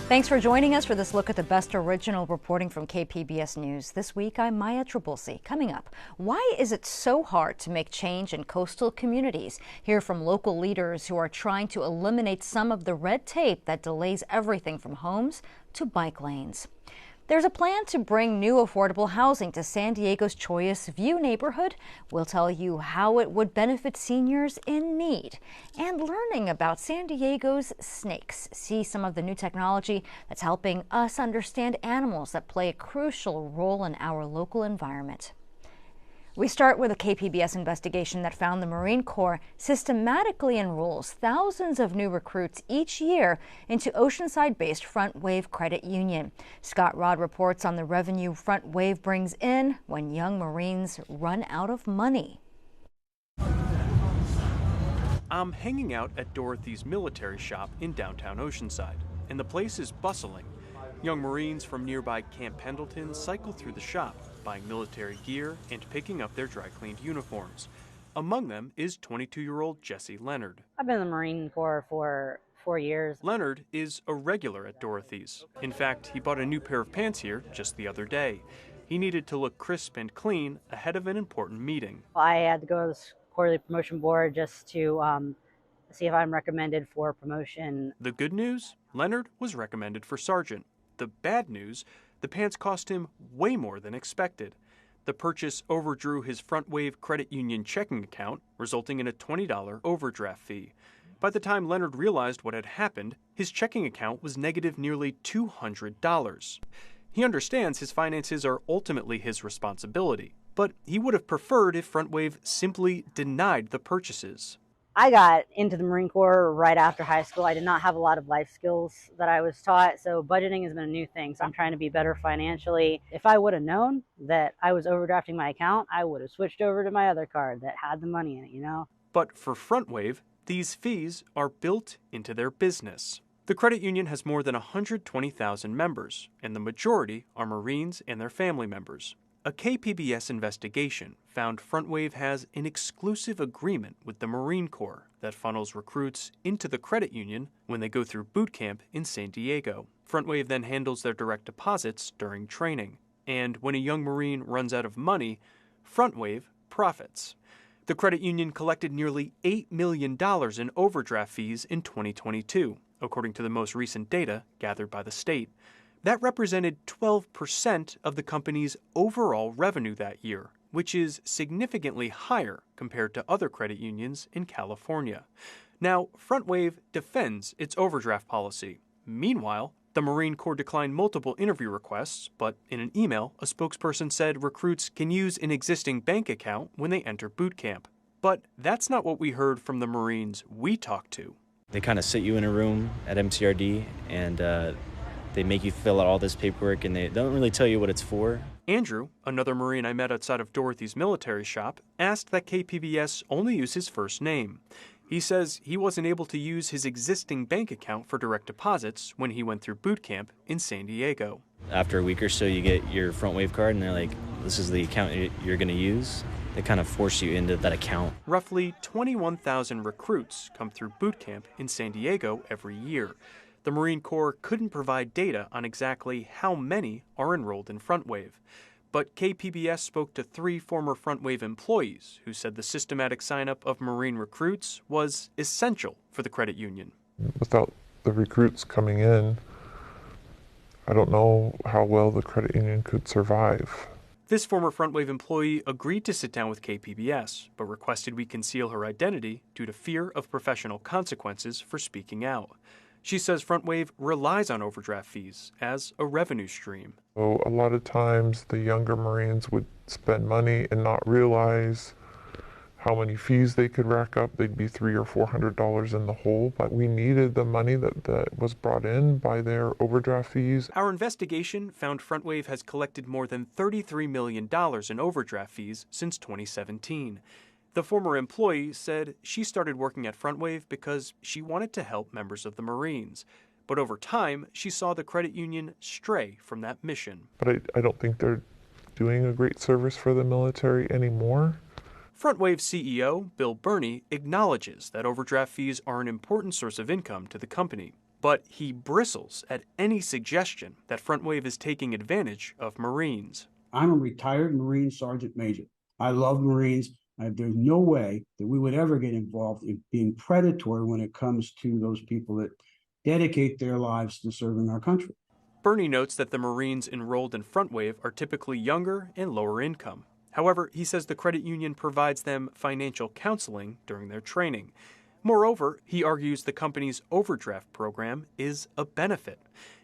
Thanks for joining us for this look at the best original reporting from KPBS News. This week, I'm Maya Trabulsi. Coming up, why is it so hard to make change in coastal communities? Hear from local leaders who are trying to eliminate some of the red tape that delays everything from homes to bike lanes. There's a plan to bring new affordable housing to San Diego's Chollas View neighborhood. We'll tell you how it would benefit seniors in need. And learning about San Diego's snakes. See some of the new technology that's helping us understand animals that play a crucial role in our local environment. We start with a KPBS investigation that found the Marine Corps systematically enrolls thousands of new recruits each year into Oceanside-based Front Wave Credit Union. Scott Rod reports on the revenue Front Wave brings in when young Marines run out of money. I'm hanging out at Dorothy's military shop in downtown Oceanside, and the place is bustling. Young Marines from nearby Camp Pendleton cycle through the shop, buying military gear and picking up their dry-cleaned uniforms. Among them is 22-year-old Jesse Leonard. I've been in the Marine Corps for 4 years. Leonard is a regular at Dorothy's. In fact, he bought a new pair of pants here just the other day. He needed to look crisp and clean ahead of an important meeting. I had to go to the quarterly promotion board just to see if I'm recommended for promotion. The good news? Leonard was recommended for sergeant. The bad news? The pants cost him way more than expected. The purchase overdrew his Front Wave Credit Union checking account, resulting in a $20 overdraft fee. By the time Leonard realized what had happened, his checking account was negative nearly $200. He understands his finances are ultimately his responsibility, but he would have preferred if Front Wave simply denied the purchases. I got into the Marine Corps right after high school. I did not have a lot of life skills that I was taught, so budgeting has been a new thing. So I'm trying to be better financially. If I would have known that I was overdrafting my account, I would have switched over to my other card that had the money in it, But for Front Wave, these fees are built into their business. The credit union has more than 120,000 members, and the majority are Marines and their family members. A KPBS investigation found Front Wave has an exclusive agreement with the Marine Corps that funnels recruits into the credit union when they go through boot camp in San Diego. Front Wave then handles their direct deposits during training. And when a young Marine runs out of money, Front Wave profits. The credit union collected nearly $8 million in overdraft fees in 2022, according to the most recent data gathered by the state. That represented 12% of the company's overall revenue that year, which is significantly higher compared to other credit unions in California. Now, Front Wave defends its overdraft policy. Meanwhile, the Marine Corps declined multiple interview requests, but in an email, a spokesperson said recruits can use an existing bank account when they enter boot camp. But that's not what we heard from the Marines we talked to. They kind of sit you in a room at MCRD and they make you fill out all this paperwork, and they don't really tell you what it's for. Andrew, another Marine I met outside of Dorothy's military shop, asked that KPBS only use his first name. He says he wasn't able to use his existing bank account for direct deposits when he went through boot camp in San Diego. After a week or so, you get your Front Wave card, and they're like, this is the account you're going to use. They kind of force you into that account. Roughly 21,000 recruits come through boot camp in San Diego every year. The Marine Corps couldn't provide data on exactly how many are enrolled in Front Wave. But KPBS spoke to 3 former Front Wave employees who said the systematic sign-up of Marine recruits was essential for the credit union. Without the recruits coming in, I don't know how well the credit union could survive. This former Front Wave employee agreed to sit down with KPBS, but requested we conceal her identity due to fear of professional consequences for speaking out. She says Front Wave relies on overdraft fees as a revenue stream. So a lot of times the younger Marines would spend money and not realize how many fees they could rack up. They'd be $300 or $400 in the hole, but we needed the money that was brought in by their overdraft fees. Our investigation found Front Wave has collected more than $33 million in overdraft fees since 2017. The former employee said she started working at Front Wave because she wanted to help members of the Marines. But over time, she saw the credit union stray from that mission. But I don't think they're doing a great service for the military anymore. Front Wave CEO Bill Burney acknowledges that overdraft fees are an important source of income to the company. but he bristles at any suggestion that FrontWave is taking advantage of Marines. I'm a retired Marine Sergeant Major. I love Marines. There's no way that we would ever get involved in being predatory when it comes to those people that dedicate their lives to serving our country. Bernie notes that the Marines enrolled in FrontWave are typically younger and lower income. However, he says the credit union provides them financial counseling during their training. Moreover, he argues the company's overdraft program is a benefit.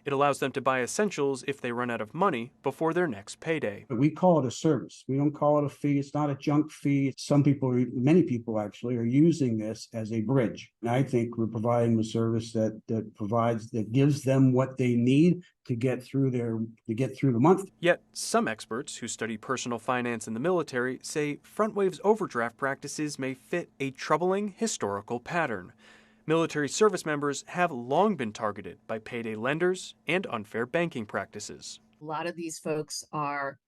It allows them to buy essentials if they run out of money before their next payday. We call it a service. We don't call it a fee. It's not a junk fee. Many people actually are using this as a bridge. And I think we're providing a service that gives them what they need to get through the month. Yet, some experts who study personal finance in the military say FrontWave's overdraft practices may fit a troubling historical pattern. Military service members have long been targeted by payday lenders and unfair banking practices. A lot of these folks are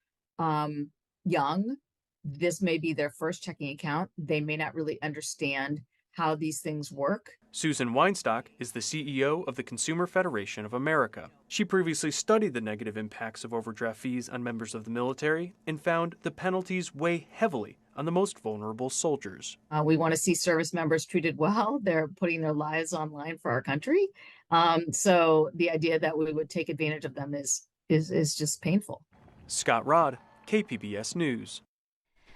young. This may be their first checking account. They may not really understand how these things work. Susan Weinstock is the CEO of the Consumer Federation of America. She previously studied the negative impacts of overdraft fees on members of the military and found the penalties weigh heavily on the most vulnerable soldiers. We want to see service members treated well. They're putting their lives online for our country. So the idea that we would take advantage of them is just painful. Scott Rodd, KPBS News.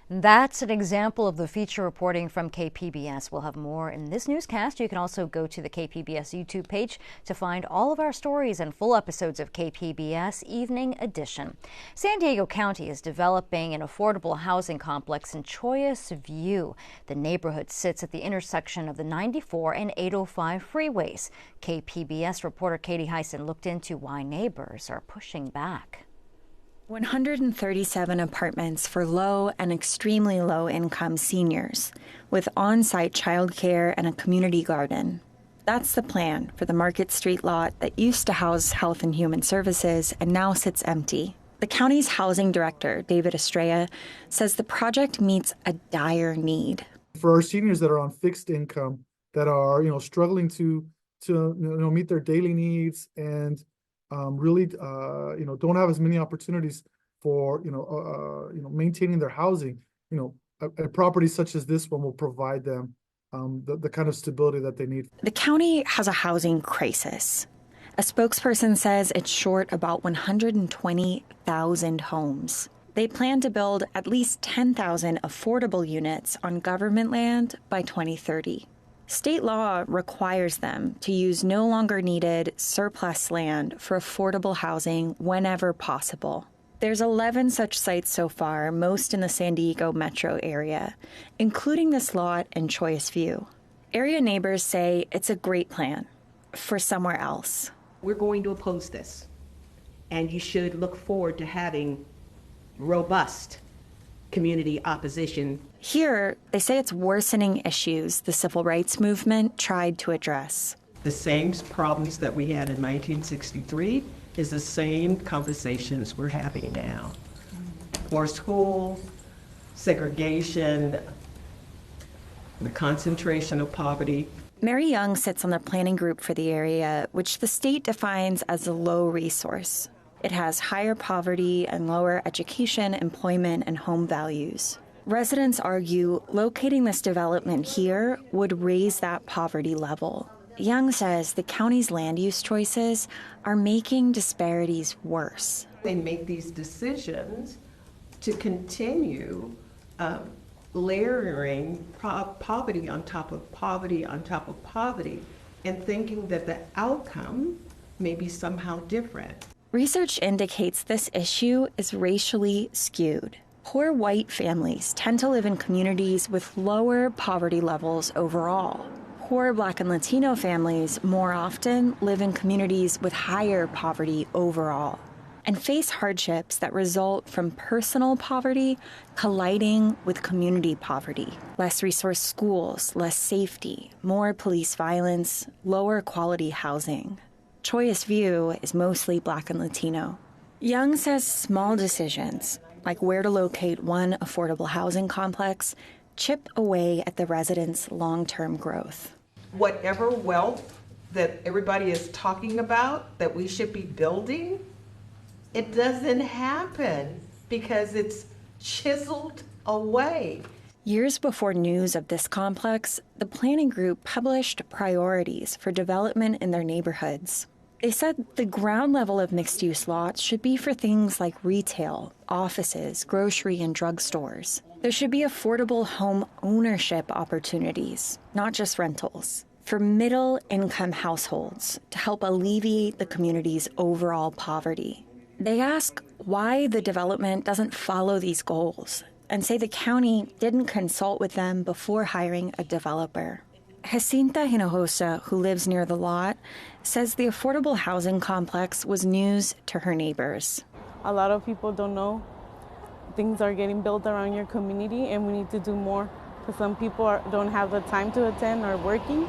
That's an example of the feature reporting from KPBS. We'll have more in this newscast. You can also go to the KPBS YouTube page to find all of our stories and full episodes of KPBS Evening Edition. San Diego County is developing an affordable housing complex in Chollas View. The neighborhood sits at the intersection of the 94 and 805 freeways. KPBS reporter Katie Hyson looked into why neighbors are pushing back. 137 apartments for low and extremely low income seniors, with on-site childcare and a community garden. That's the plan for the Market Street lot that used to house Health and Human Services and now sits empty. The county's housing director, David Estrella, says the project meets a dire need. For our seniors that are on fixed income, that are struggling to meet their daily needs and really don't have as many opportunities for maintaining their housing, a property such as this one will provide them the kind of stability that they need. The county has a housing crisis. A spokesperson says it's short about 120,000 homes. They plan to build at least 10,000 affordable units on government land by 2030. State law requires them to use no longer needed surplus land for affordable housing whenever possible. There's 11 such sites so far, most in the San Diego metro area, including this lot in Chollas View. Area neighbors say it's a great plan for somewhere else. We're going to oppose this, and you should look forward to having robust community opposition. Here, they say it's worsening issues the civil rights movement tried to address. The same problems that we had in 1963 is the same conversations we're having now. More school, segregation, the concentration of poverty. Mary Young sits on the planning group for the area, which the state defines as a low resource. It has higher poverty and lower education, employment, and home values. Residents argue locating this development here would raise that poverty level. Young says the county's land use choices are making disparities worse. They make these decisions to continue layering poverty on top of poverty on top of poverty and thinking that the outcome may be somehow different. Research indicates this issue is racially skewed. Poor white families tend to live in communities with lower poverty levels overall. Poor Black and Latino families more often live in communities with higher poverty overall and face hardships that result from personal poverty colliding with community poverty. Less resourced schools, less safety, more police violence, lower quality housing. Chollas View is mostly Black and Latino. Young says small decisions, like where to locate one affordable housing complex, chip away at the residents' long-term growth. Whatever wealth that everybody is talking about that we should be building, it doesn't happen because it's chiseled away. Years before news of this complex, the planning group published priorities for development in their neighborhoods. They said the ground level of mixed-use lots should be for things like retail, offices, grocery, and drugstores. There should be affordable home ownership opportunities, not just rentals, for middle-income households to help alleviate the community's overall poverty. They ask why the development doesn't follow these goals and say the county didn't consult with them before hiring a developer. Jacinta Hinojosa, who lives near the lot, says the affordable housing complex was news to her neighbors. A lot of people don't know things are getting built around your community, and we need to do more because some people don't have the time to attend or working,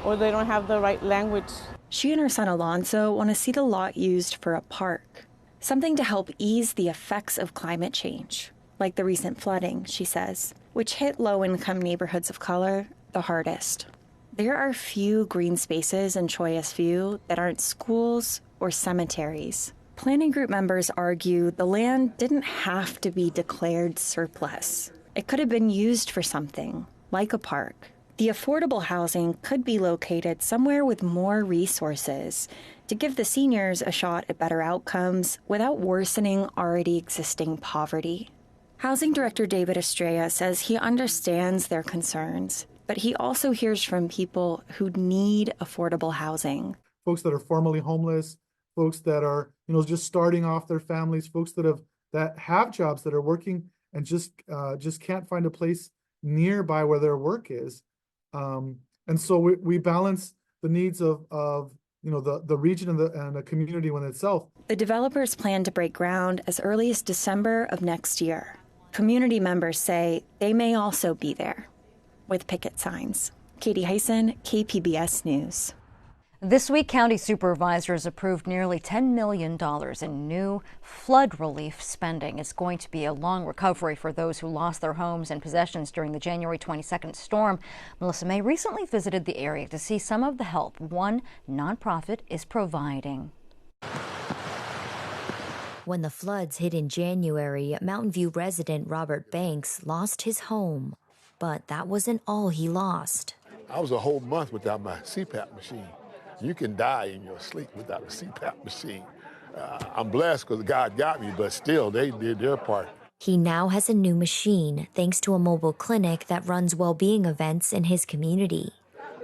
or they don't have the right language. She and her son Alonso want to see the lot used for a park, something to help ease the effects of climate change, like the recent flooding, she says, which hit low-income neighborhoods of color the hardest. There are few green spaces in Chollas View that aren't schools or cemeteries. Planning group members argue the land didn't have to be declared surplus. It could have been used for something, like a park. The affordable housing could be located somewhere with more resources to give the seniors a shot at better outcomes without worsening already existing poverty. Housing Director David Estrella says he understands their concerns, but he also hears from people who need affordable housing. Folks that are formerly homeless, folks that are, just starting off their families, folks that have jobs that are working and just can't find a place nearby where their work is. And so we balance the needs of the region and the community within itself. The developers plan to break ground as early as December of next year. Community members say they may also be there with picket signs. Katie Heisen, KPBS News. This week, county supervisors approved nearly $10 million in new flood relief spending. It's going to be a long recovery for those who lost their homes and possessions during the January 22nd storm. Melissa May recently visited the area to see some of the help one nonprofit is providing. When the floods hit in January, Mountain View resident Robert Banks lost his home. But that wasn't all he lost. I was a whole month without my CPAP machine. You can die in your sleep without a CPAP machine. I'm blessed because God got me, but still, they did their part. He now has a new machine thanks to a mobile clinic that runs well-being events in his community.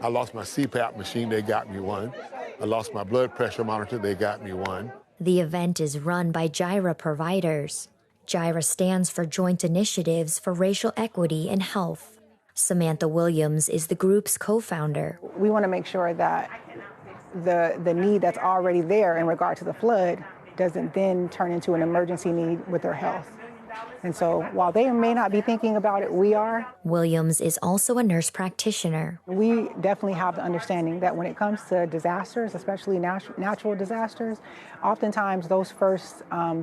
I lost my CPAP machine, they got me one. I lost my blood pressure monitor, they got me one. The event is run by JIRA providers. JIRA stands for Joint Initiatives for Racial Equity and Health. Samantha Williams is the group's co-founder. We want to make sure that the need that's already there in regard to the flood doesn't then turn into an emergency need with their health. And so while they may not be thinking about it, we are. Williams is also a nurse practitioner. We definitely have the understanding that when it comes to disasters, especially natural disasters, oftentimes the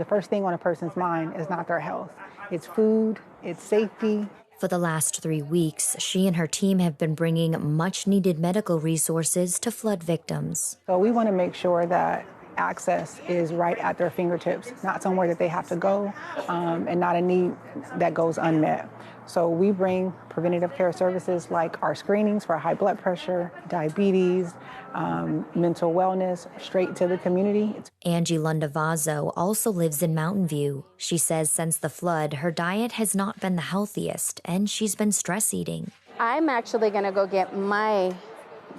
first thing on a person's mind is not their health. It's food, it's safety. For the last 3 weeks, she and her team have been bringing much-needed medical resources to flood victims. So we want to make sure that access is right at their fingertips, not somewhere that they have to go, and not a need that goes unmet. So we bring preventative care services like our screenings for high blood pressure, diabetes, mental wellness, straight to the community. Angie Lundavazo also lives in Mountain View. She says since the flood, her diet has not been the healthiest, and she's been stress eating. I'm actually going to go get my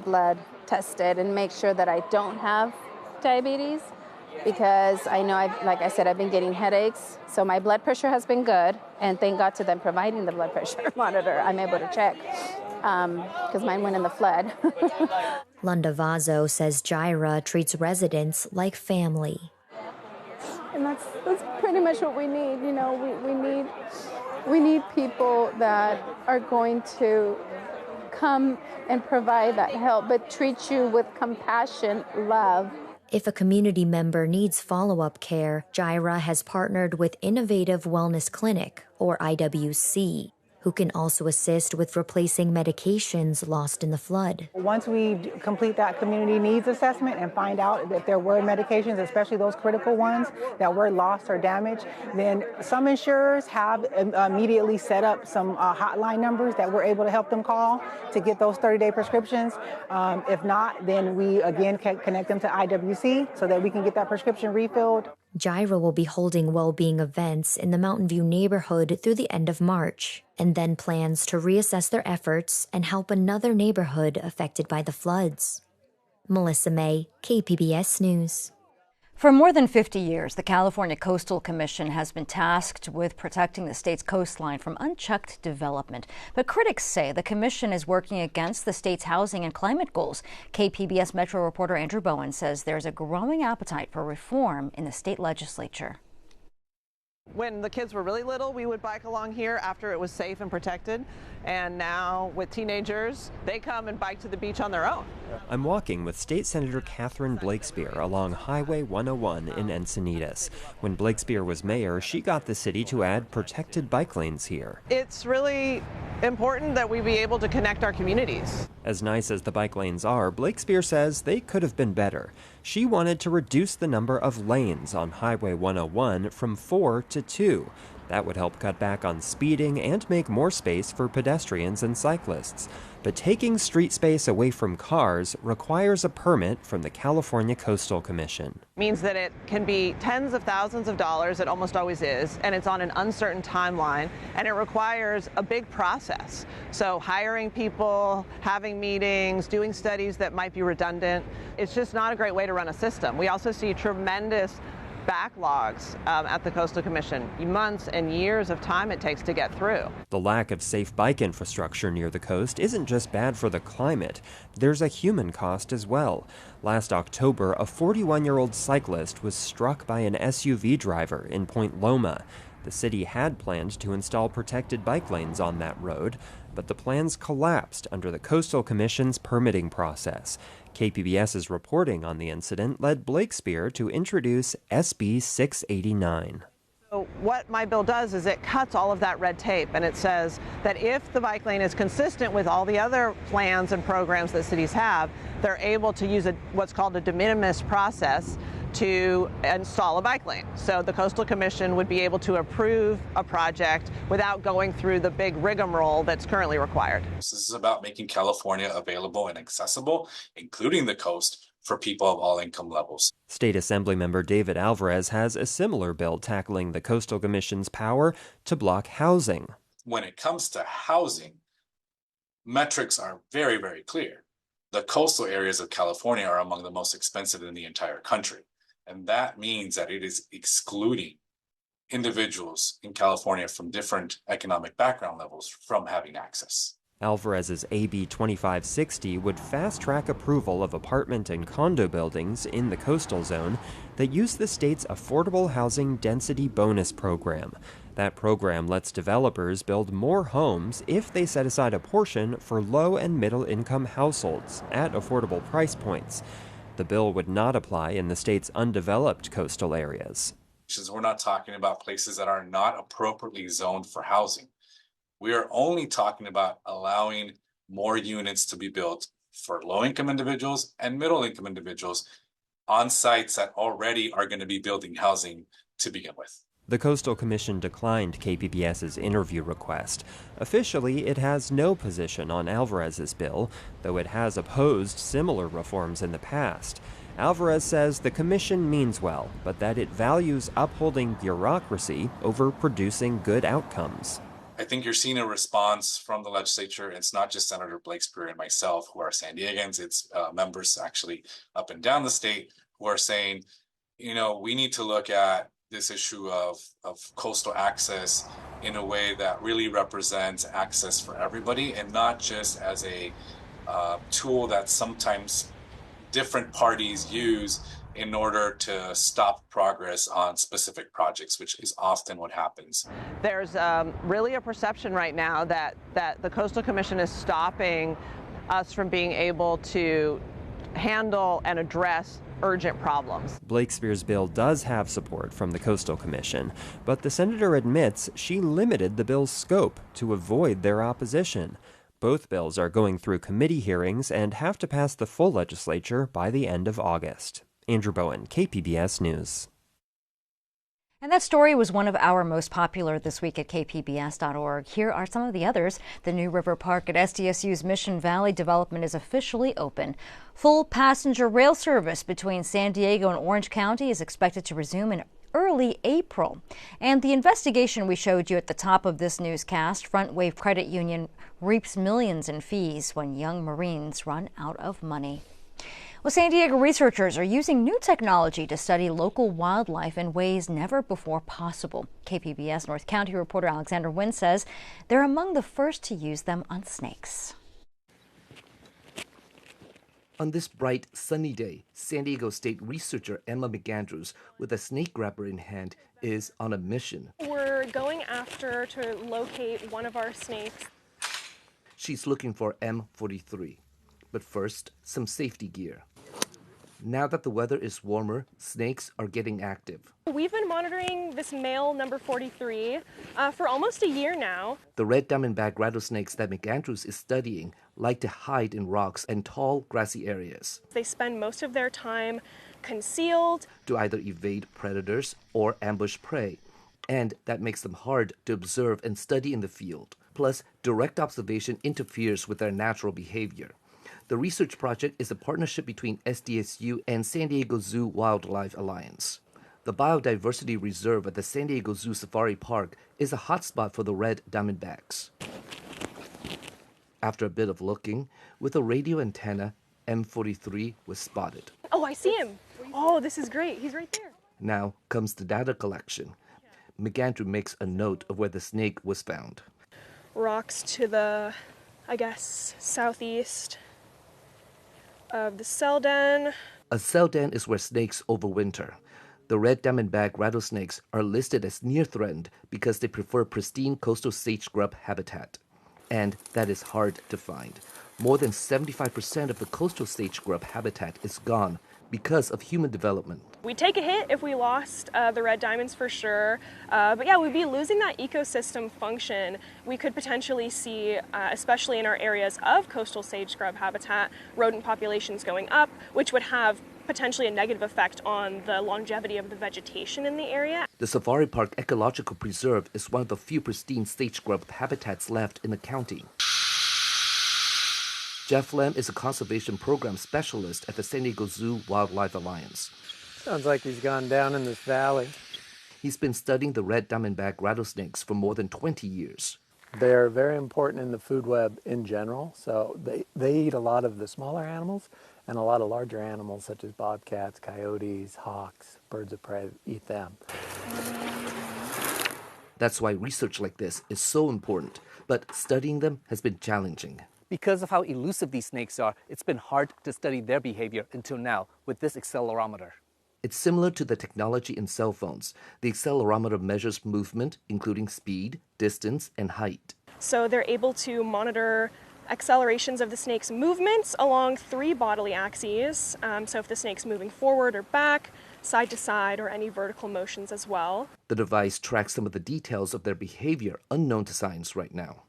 blood tested and make sure that I don't have diabetes, because I know, like I said, I've been getting headaches. So my blood pressure has been good, and thank God to them providing the blood pressure monitor, I'm able to check, because mine went in the flood. Lundavazo says JIRA treats residents like family. And that's pretty much what we need. You know, we need people that are going to come and provide that help, but treat you with compassion, love. If a community member needs follow-up care, JIRA has partnered with Innovative Wellness Clinic, or IWC, who can also assist with replacing medications lost in the flood. Once we complete that community needs assessment and find out that there were medications, especially those critical ones that were lost or damaged, then some insurers have immediately set up some hotline numbers that we're able to help them call to get those 30-day prescriptions. If not, then we again can connect them to IWC so that we can get that prescription refilled. Gyra will be holding well-being events in the Mountain View neighborhood through the end of March, and then plans to reassess their efforts and help another neighborhood affected by the floods. Melissa May, KPBS News. For more than 50 years, the California Coastal Commission has been tasked with protecting the state's coastline from unchecked development. But critics say the commission is working against the state's housing and climate goals. KPBS Metro reporter Andrew Bowen says there's a growing appetite for reform in the state legislature. When the kids were really little, we would bike along here after it was safe and protected. And now with teenagers, they come and bike to the beach on their own. I'm walking with State Senator Catherine Blakespear along Highway 101 in Encinitas. When Blakespear was mayor, she got the city to add protected bike lanes here. It's really important that we be able to connect our communities. As nice as the bike lanes are, Blakespear says they could have been better. She wanted to reduce the number of lanes on Highway 101 from 4 to 2. That would help cut back on speeding and make more space for pedestrians and cyclists. But taking street space away from cars requires a permit from the California Coastal Commission. Means that it can be tens of thousands of dollars, it almost always is, and it's on an uncertain timeline, and it requires a big process. So hiring people, having meetings, doing studies that might be redundant, it's just not a great way to run a system. We also see tremendous backlogs at the Coastal Commission, months and years of time it takes to get through. The lack of safe bike infrastructure near the coast isn't just bad for the climate. There's a human cost as well. Last October, a 41-year-old cyclist was struck by an SUV driver in Point Loma. The city had planned to install protected bike lanes on that road, but the plans collapsed under the Coastal Commission's permitting process. KPBS's reporting on the incident led Blakespear to introduce SB 689. So what my bill does is it cuts all of that red tape, and it says that if the bike lane is consistent with all the other plans and programs that cities have, they're able to use what's called a de minimis process to install a bike lane. So the Coastal Commission would be able to approve a project without going through the big rigmarole that's currently required. This is about making California available and accessible, including the coast, for people of all income levels. State Assemblymember David Alvarez has a similar bill tackling the Coastal Commission's power to block housing. When it comes to housing, metrics are very, very clear. The coastal areas of California are among the most expensive in the entire country. And that means that it is excluding individuals in California from different economic background levels from having access. Alvarez's AB 2560 would fast-track approval of apartment and condo buildings in the coastal zone that use the state's Affordable Housing Density Bonus program. That program lets developers build more homes if they set aside a portion for low and middle-income households at affordable price points. The bill would not apply in the state's undeveloped coastal areas. We're not talking about places that are not appropriately zoned for housing. We are only talking about allowing more units to be built for low-income individuals and middle-income individuals on sites that already are going to be building housing to begin with. The Coastal Commission declined KPBS's interview request. Officially, it has no position on Alvarez's bill, though it has opposed similar reforms in the past. Alvarez says the commission means well, but that it values upholding bureaucracy over producing good outcomes. I think you're seeing a response from the legislature. It's not just Senator Blakespear and myself who are San Diegans. It's members actually up and down the state who are saying, we need to look at this issue of coastal access in a way that really represents access for everybody and not just as a tool that sometimes different parties use in order to stop progress on specific projects, which is often what happens. There's really a perception right now that the Coastal Commission is stopping us from being able to handle and address urgent problems. Blakespeare's bill does have support from the Coastal Commission, but the senator admits she limited the bill's scope to avoid their opposition. Both bills are going through committee hearings and have to pass the full legislature by the end of August. Andrew Bowen, KPBS News. And that story was one of our most popular this week at kpbs.org. Here are some of the others. The new river park at SDSU's Mission Valley development is officially open. Full passenger rail service between San Diego and Orange County is expected to resume in early April. And the investigation we showed you at the top of this newscast, Front Wave Credit Union reaps millions in fees when young Marines run out of money. Well, San Diego researchers are using new technology to study local wildlife in ways never before possible. KPBS North County reporter Alexander Wynn says they're among the first to use them on snakes. On this bright, sunny day, San Diego State researcher Emma McAndrews, with a snake grabber in hand, is on a mission. We're going after to locate one of our snakes. She's looking for M43. But first, some safety gear. Now that the weather is warmer, snakes are getting active. We've been monitoring this male number 43 for almost a year now. The red diamondback rattlesnakes that McAndrews is studying like to hide in rocks and tall, grassy areas. They spend most of their time concealed to either evade predators or ambush prey, and that makes them hard to observe and study in the field. Plus, direct observation interferes with their natural behavior. The research project is a partnership between SDSU and San Diego Zoo Wildlife Alliance. The Biodiversity Reserve at the San Diego Zoo Safari Park is a hotspot for the red diamondbacks. After a bit of looking, with a radio antenna, M43 was spotted. Oh, I see him. Oh, this is great. He's right there. Now comes the data collection. McAndrew makes a note of where the snake was found. Rocks to the, I guess, southeast of the cell den. A cell den is where snakes overwinter. The red diamondback rattlesnakes are listed as near threatened because they prefer pristine coastal sage scrub habitat. And that is hard to find. More than 75% of the coastal sage scrub habitat is gone because of human development. We'd take a hit if we lost the red diamonds for sure, but yeah, we'd be losing that ecosystem function. We could potentially see, especially in our areas of coastal sage scrub habitat, rodent populations going up, which would have potentially a negative effect on the longevity of the vegetation in the area. The Safari Park Ecological Preserve is one of the few pristine sage scrub habitats left in the county. Jeff Lamb is a conservation program specialist at the San Diego Zoo Wildlife Alliance. Sounds like he's gone down in this valley. He's been studying the red diamondback rattlesnakes for more than 20 years. They're very important in the food web in general, so they eat a lot of the smaller animals, and a lot of larger animals such as bobcats, coyotes, hawks, birds of prey eat them. That's why research like this is so important, but studying them has been challenging. Because of how elusive these snakes are, it's been hard to study their behavior until now with this accelerometer. It's similar to the technology in cell phones. The accelerometer measures movement, including speed, distance, and height. So they're able to monitor accelerations of the snake's movements along 3 bodily axes. So if the snake's moving forward or back, side to side, or any vertical motions as well. The device tracks some of the details of their behavior unknown to science right now.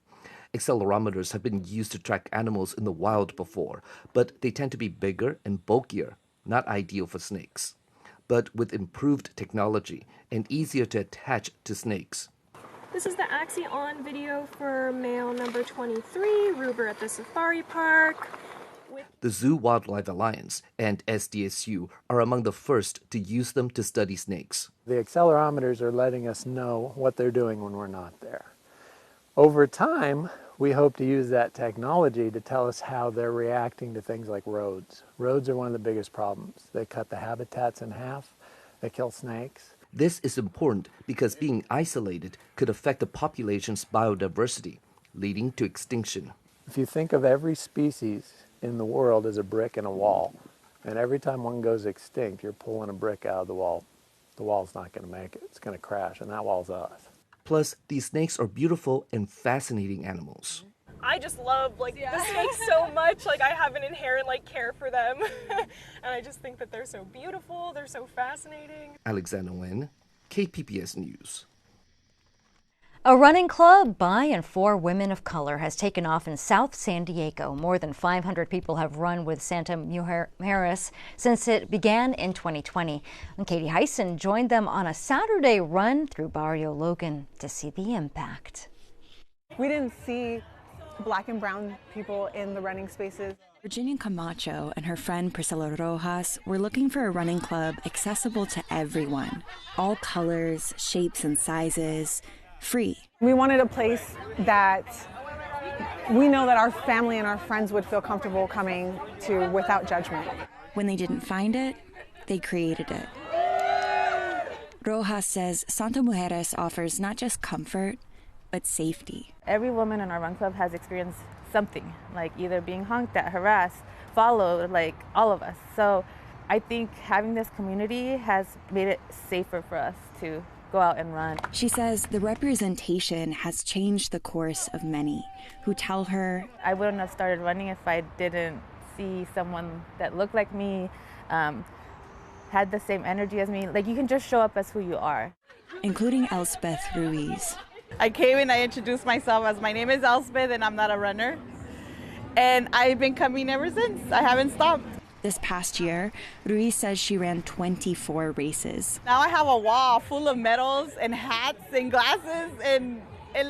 Accelerometers have been used to track animals in the wild before, but they tend to be bigger and bulkier, not ideal for snakes. But with improved technology and easier to attach to snakes. This is the Axie on video for male number 23, Ruber at the Safari Park. The Zoo Wildlife Alliance and SDSU are among the first to use them to study snakes. The accelerometers are letting us know what they're doing when we're not there. Over time, we hope to use that technology to tell us how they're reacting to things like roads. Roads are one of the biggest problems. They cut the habitats in half, they kill snakes. This is important because being isolated could affect the population's biodiversity, leading to extinction. If you think of every species in the world as a brick in a wall, and every time one goes extinct, you're pulling a brick out of the wall. The wall's not going to make it. It's going to crash, and that wall's us. Plus, these snakes are beautiful and fascinating animals. I just love the snakes so much. Like, I have an inherent care for them. And I just think that they're so beautiful. They're so fascinating. Alexander Nguyen, KPBS News. A running club by and for women of color has taken off in South San Diego. More than 500 people have run with Santa Mujeres since it began in 2020. And Katie Hyson joined them on a Saturday run through Barrio Logan to see the impact. We didn't see Black and brown people in the running spaces. Virginia Camacho and her friend Priscilla Rojas were looking for a running club accessible to everyone. All colors, shapes, and sizes. Free. We wanted a place that we know that our family and our friends would feel comfortable coming to without judgment. When they didn't find it, they created it. Rojas says Santa Mujeres offers not just comfort, but safety. Every woman in our run club has experienced something, like either being honked at, harassed, followed, like all of us. So I think having this community has made it safer for us to go out and run. She says the representation has changed the course of many who tell her, I wouldn't have started running if I didn't see someone that looked like me, had the same energy as me. Like, you can just show up as who you are. Including Elspeth Ruiz. I came and I introduced myself as my name is Elspeth and I'm not a runner. And I've been coming ever since. I haven't stopped. This past year, Ruiz says she ran 24 races. Now I have a wall full of medals and hats and glasses, and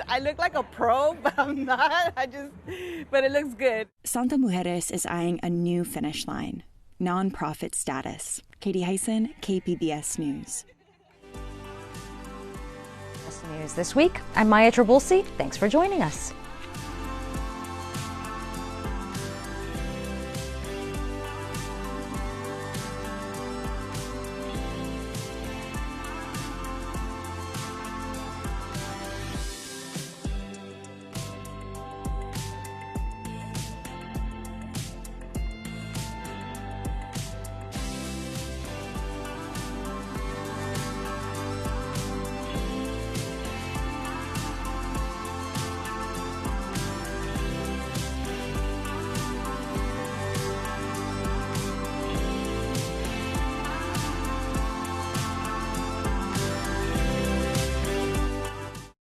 I look like a pro, but I'm not. But it looks good. Santa Mujeres is eyeing a new finish line, nonprofit status. Katie Hyson, KPBS News. News this week. I'm Maya Trabulsi. Thanks for joining us.